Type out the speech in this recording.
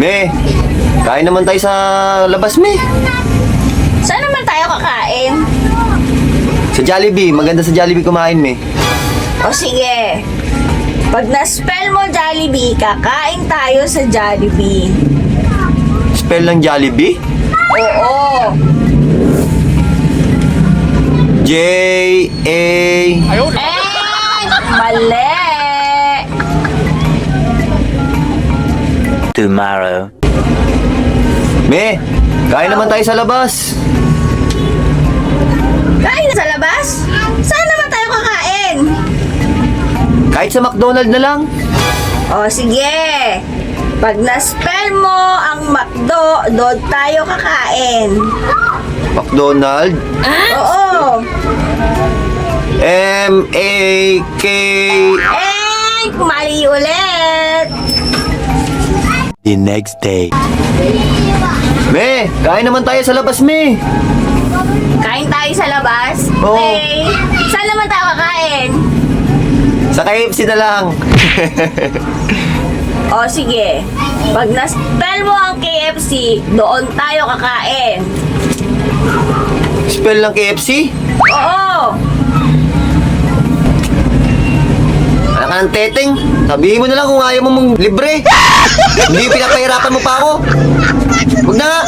Me, kain naman tayo sa labas, Me. Saan naman tayo kakain? Sa Jollibee. Maganda sa Jollibee kumain, Me. O sige. Pag na-spell mo Jollibee, kakain tayo sa Jollibee. Spell ng Jollibee? Oo. J-A... Mali. Tomorrow. Me, kain naman tayo sa labas. Kain sa labas? Saan naman tayo kakain? Kahit sa McDonald's na lang. O sige. Pag na-spell mo ang McDo, doon tayo kakain. McDonald's. Oo. M-A-K... Mali ulit. The next day. Me, kain naman tayo sa labas, Me. Kain tayo sa labas? Oo. Okay. Saan naman tayo kakain? Sa KFC na lang. O sige. Pag na-spell mo ang KFC, doon tayo kakain. Spell ng KFC? Oo. Anak ka ng teteng. Sabihin mo na lang kung ayaw mo mong libre. Hindi pinapahirapan mo pa ako. Huwag na nga.